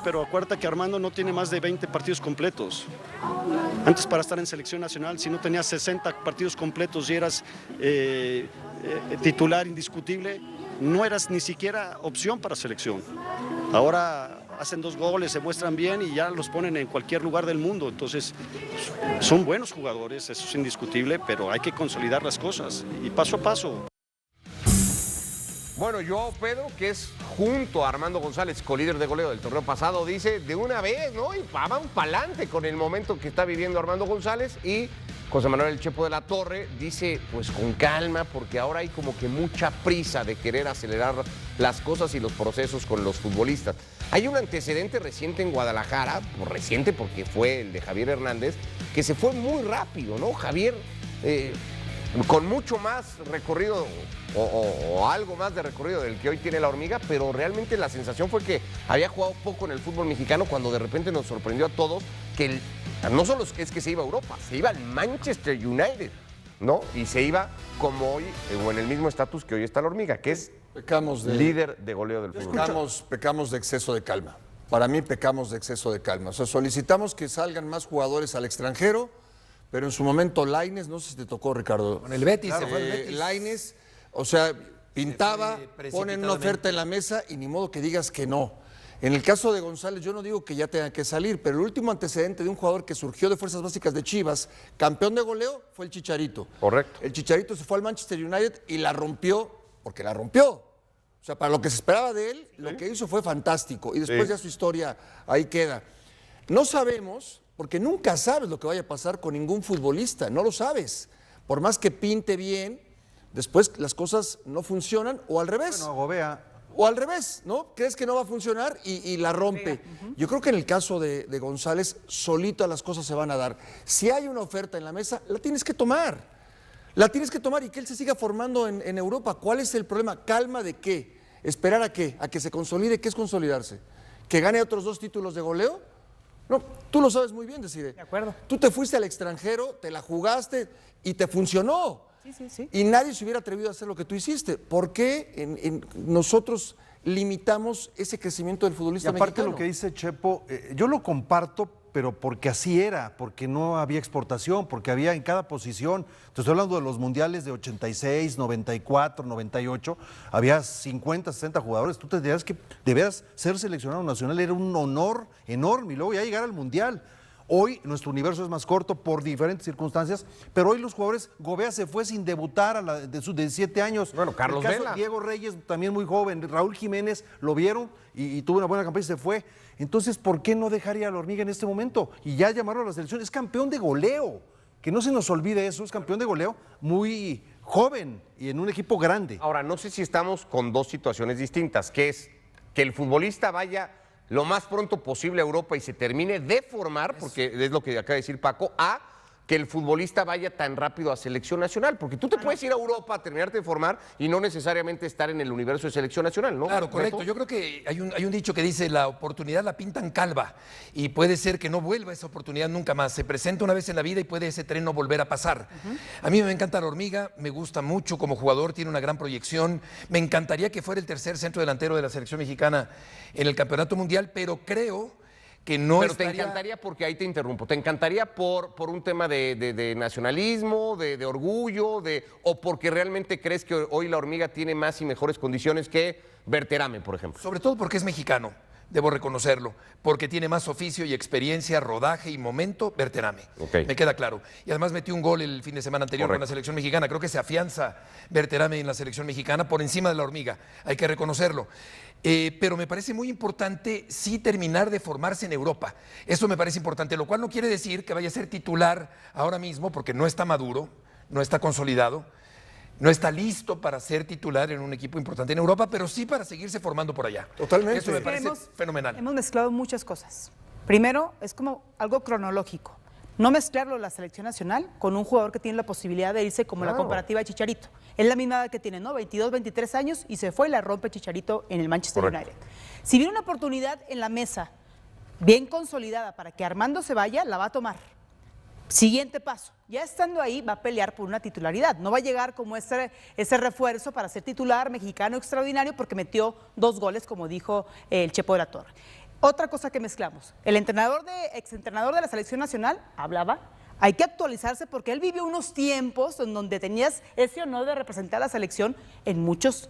pero acuérdate que Armando no tiene más de 20 partidos completos. Antes, para estar en selección nacional, si no tenías 60 partidos completos y eras titular indiscutible, no eras ni siquiera opción para selección. Ahora hacen 2 goles, se muestran bien y ya los ponen en cualquier lugar del mundo. Entonces, son buenos jugadores, eso es indiscutible, pero hay que consolidar las cosas y paso a paso. Bueno, Joao Pedro, que es junto a Armando González, colíder de goleo del torneo pasado, dice de una vez, ¿no? Y van pa'lante con el momento que está viviendo Armando González. Y José Manuel El Chepo de la Torre dice, pues con calma, porque ahora hay como que mucha prisa de querer acelerar las cosas y los procesos con los futbolistas. Hay un antecedente reciente en Guadalajara, reciente porque fue el de Javier Hernández, que se fue muy rápido, ¿no? Javier, con mucho más recorrido o algo más de recorrido del que hoy tiene la Hormiga, pero realmente la sensación fue que había jugado poco en el fútbol mexicano cuando de repente nos sorprendió a todos que no solo es que se iba a Europa, se iba al Manchester United, ¿no? Y se iba como hoy, o en el mismo estatus que hoy está la Hormiga, que es líder de goleo del fútbol. Pecamos de exceso de calma. Para mí pecamos de exceso de calma. O sea, solicitamos que salgan más jugadores al extranjero, pero en su momento Lainez, no sé si te tocó, Ricardo. Con el Betis, se fue el Betis. Lainez, o sea, pintaba, ponen una oferta en la mesa y ni modo que digas que no. En el caso de González, yo no digo que ya tenga que salir, pero el último antecedente de un jugador que surgió de Fuerzas Básicas de Chivas, campeón de goleo, fue el Chicharito. Correcto. El Chicharito se fue al Manchester United y la rompió, porque la rompió. O sea, para lo que se esperaba de él, lo que hizo fue fantástico. Y después ya su historia ahí queda. No sabemos, porque nunca sabes lo que vaya a pasar con ningún futbolista, no lo sabes. Por más que pinte bien, después las cosas no funcionan o al revés. Bueno, Gobea. O al revés, ¿no? Crees que no va a funcionar y la rompe. Yo creo que en el caso de González, solito las cosas se van a dar. Si hay una oferta en la mesa, la tienes que tomar. La tienes que tomar y que él se siga formando en Europa. ¿Cuál es el problema? ¿Calma de qué? ¿Esperar a qué? ¿A que se consolide? ¿Qué es consolidarse? ¿Que gane otros 2 títulos de goleo? No, tú lo sabes muy bien, Desiree. De acuerdo. Tú te fuiste al extranjero, te la jugaste y te funcionó. Sí. Y nadie se hubiera atrevido a hacer lo que tú hiciste. ¿Por qué nosotros limitamos ese crecimiento del futbolista mexicano? Y aparte lo que dice Chepo, yo lo comparto, pero porque así era, porque no había exportación, porque había en cada posición, te estoy hablando de los mundiales de 86, 94, 98, había 50, 60 jugadores, tú tendrías que, de veras, ser seleccionado nacional era un honor enorme y luego ya llegar al mundial. Hoy nuestro universo es más corto por diferentes circunstancias, pero hoy los jugadores, Gobea se fue sin debutar de sus 17 años. Bueno, Carlos Vela. Diego Reyes también muy joven, Raúl Jiménez lo vieron y tuvo una buena campaña y se fue. Entonces, ¿por qué no dejaría a la Hormiga en este momento? Y ya llamarlo a la selección, es campeón de goleo, que no se nos olvide eso, es campeón de goleo muy joven y en un equipo grande. Ahora, no sé si estamos con 2 situaciones distintas, que es que el futbolista vaya lo más pronto posible a Europa y se termine de formar, porque es lo que acaba de decir Paco, a que el futbolista vaya tan rápido a selección nacional, porque tú te puedes ir a Europa a terminarte de formar y no necesariamente estar en el universo de selección nacional, ¿no? Claro, correcto. Yo creo que hay un dicho que dice la oportunidad la pintan calva y puede ser que no vuelva esa oportunidad nunca más. Se presenta una vez en la vida y puede ese tren no volver a pasar. A mí me encanta la Hormiga, me gusta mucho como jugador, tiene una gran proyección. Me encantaría que fuera el tercer centro delantero de la selección mexicana en el Campeonato Mundial, pero creo que no Pero estaría... te encantaría, porque ahí te interrumpo, te encantaría por un tema de nacionalismo, de orgullo, o porque realmente crees que hoy la Hormiga tiene más y mejores condiciones que Berterame, por ejemplo. Sobre todo porque es mexicano, debo reconocerlo, porque tiene más oficio y experiencia, rodaje y momento, Berterame. Me queda claro. Y además metió un gol el fin de semana anterior con la selección mexicana. Creo que se afianza Berterame en la selección mexicana por encima de la Hormiga, hay que reconocerlo. Pero me parece muy importante sí terminar de formarse en Europa. Eso me parece importante, lo cual no quiere decir que vaya a ser titular ahora mismo, porque no está maduro, no está consolidado, no está listo para ser titular en un equipo importante en Europa, pero sí para seguirse formando por allá. Totalmente. Eso me parece fenomenal. Hemos mezclado muchas cosas. Primero, es como algo cronológico. No mezclarlo la selección nacional con un jugador que tiene la posibilidad de irse como la comparativa de Chicharito. Es la misma edad que tiene, ¿no? 22, 23 años y se fue y la rompe Chicharito en el Manchester United. Si viene una oportunidad en la mesa bien consolidada para que Armando se vaya, la va a tomar. Siguiente paso, ya estando ahí va a pelear por una titularidad, no va a llegar como ese refuerzo para ser titular mexicano extraordinario porque metió 2 goles, como dijo el Chepo de la Torre. Otra cosa que mezclamos, el exentrenador de la selección nacional hablaba, hay que actualizarse porque él vivió unos tiempos en donde tenías ese honor de representar a la selección en muchos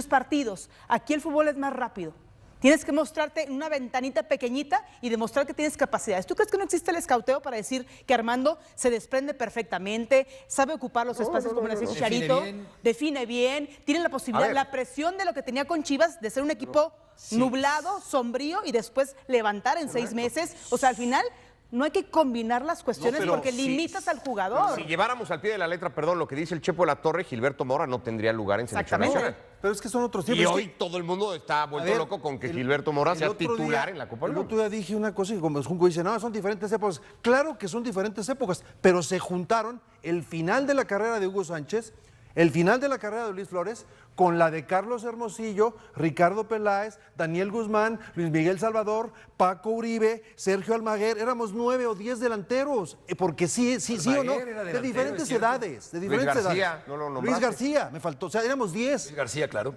partidos. Aquí el fútbol es más rápido. Tienes que mostrarte en una ventanita pequeñita y demostrar que tienes capacidades. ¿Tú crees que no existe el escauteo para decir que Armando se desprende perfectamente, sabe ocupar los espacios como decía Chicharito, define bien, tiene la posibilidad, la presión de lo que tenía con Chivas, de ser un equipo nublado, sombrío y después levantar en 6 meses? O sea, al final no hay que combinar las cuestiones porque limitas al jugador. Si lleváramos al pie de la letra, perdón, lo que dice el Chepo de la Torre, Gilberto Mora no tendría lugar en selección nacional. Pero es que son otros tiempos. Y hoy todo el mundo está vuelto loco con que Gilberto Mora sea titular en la Copa del Mundo. El otro día dije una cosa y como Junco dice, no, son diferentes épocas. Claro que son diferentes épocas, pero se juntaron el final de la carrera de Hugo Sánchez, el final de la carrera de Luis Flores, con la de Carlos Hermosillo, Ricardo Peláez, Daniel Guzmán, Luis Miguel Salvador, Paco Uribe, Sergio Almaguer. Éramos 9 o 10 delanteros, porque sí o no, de diferentes edades. De diferentes Luis García, edades. no lo nombraste. Luis García, me faltó, o sea, éramos 10. Luis García, claro.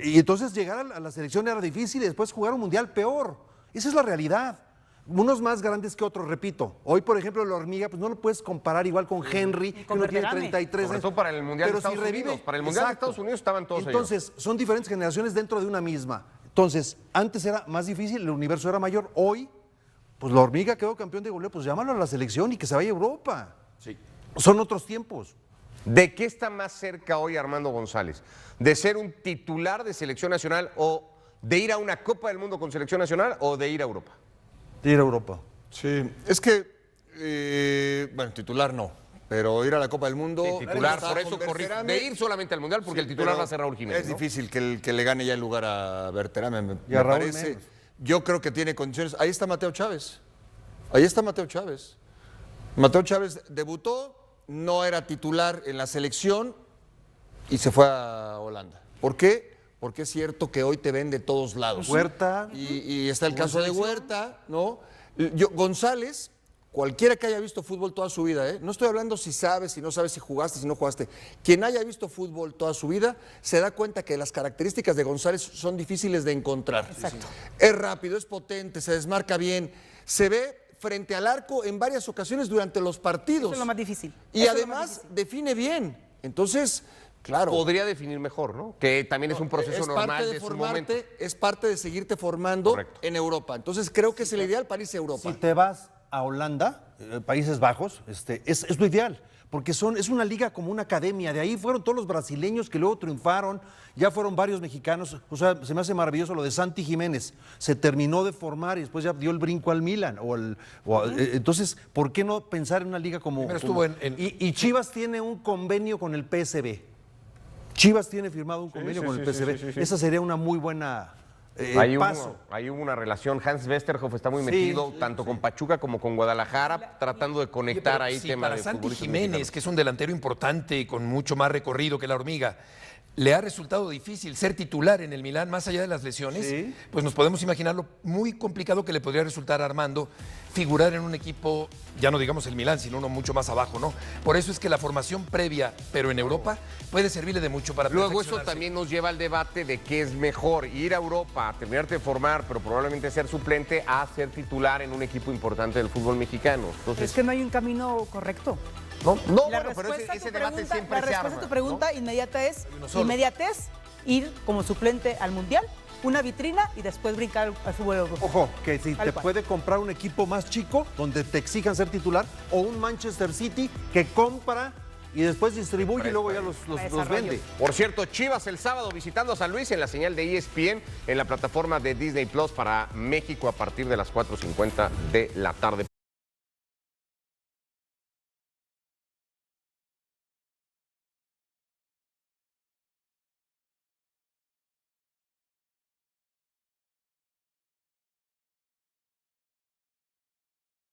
Y entonces llegar a la selección era difícil y después jugar un mundial peor. Esa es la realidad. Unos más grandes que otros, repito. Hoy, por ejemplo, la hormiga, pues no lo puedes comparar igual con Henry, que uno tiene 33 años. Sobre todo para el Mundial de Estados Unidos. Para el Mundial de Estados Unidos estaban todos ellos. Entonces, son diferentes generaciones dentro de una misma. Entonces, antes era más difícil, el universo era mayor. Hoy, pues la hormiga quedó campeón de goleo, pues llámalo a la selección y que se vaya a Europa. Sí. Son otros tiempos. ¿De qué está más cerca hoy Armando González? ¿De ser un titular de selección nacional o de ir a una Copa del Mundo con selección nacional o de ir a Europa? De ir a Europa. Sí, es que, bueno, titular no, pero ir a la Copa del Mundo... Sí, titular, por eso de ir solamente al Mundial, porque el titular va a ser Raúl Jiménez. Es difícil que le gane ya el lugar a Berterame, me Raúl parece. menos. Yo creo que tiene condiciones. Ahí está Mateo Chávez. Ahí está Mateo Chávez. Mateo Chávez debutó, no era titular en la selección y se fue a Holanda. ¿Por qué? Porque es cierto que hoy te ven de todos lados. Huerta. Y está el caso de Huerta, ¿no? González, cualquiera que haya visto fútbol toda su vida, no estoy hablando si sabes, si no sabes, si jugaste, si no jugaste. Quien haya visto fútbol toda su vida se da cuenta que las características de González son difíciles de encontrar. Exacto. Es rápido, es potente, se desmarca bien, se ve frente al arco en varias ocasiones durante los partidos. Eso es lo más difícil. Y además define bien. Entonces, claro. Podría definir mejor, ¿no? Que también es un proceso normal de su momento. Es parte de seguirte formando en Europa. Entonces creo que es el ideal para irse a Europa. Si te vas a Holanda, Países Bajos, es lo ideal, porque es una liga como una academia. De ahí fueron todos los brasileños que luego triunfaron, ya fueron varios mexicanos. O sea, se me hace maravilloso lo de Santi Jiménez. Se terminó de formar y después ya dio el brinco al Milan. Entonces, ¿por qué no pensar en una liga como... Y Chivas tiene un convenio con el PSV. Chivas tiene firmado un convenio con el PSV. Esa sería una muy buena paso. Ahí hubo una relación. Hans Westerhoff está muy metido, tanto con Pachuca como con Guadalajara, tratando de conectar ahí temas de Santi futbolistas Jiménez, mexicanos. que es un delantero importante y con mucho más recorrido que la hormiga, le ha resultado difícil ser titular en el Milán, más allá de las lesiones, pues nos podemos imaginar lo muy complicado que le podría resultar a Armando figurar en un equipo, ya no digamos el Milán, sino uno mucho más abajo, ¿no? Por eso es que la formación previa, pero en Europa, puede servirle de mucho para Luego eso perfeccionarse. también nos lleva al debate de qué es mejor, ir a Europa, terminarte de formar, pero probablemente ser suplente, a ser titular en un equipo importante del fútbol mexicano. Entonces, Es que no hay un camino correcto. no, La bueno, pero respuesta ese debate siempre la se respuesta arma. a tu pregunta ¿no? inmediatez, solo. ir como suplente al Mundial, una vitrina y después brincar al fútbol europeo. Ojo, que si Tal te cual. puede comprar un equipo más chico, donde te exijan ser titular, o un Manchester City que compra y después distribuye y luego ya los vende. Por cierto, Chivas el sábado visitando a San Luis en la señal de ESPN en la plataforma de Disney Plus para México a partir de las 4:50 de la tarde.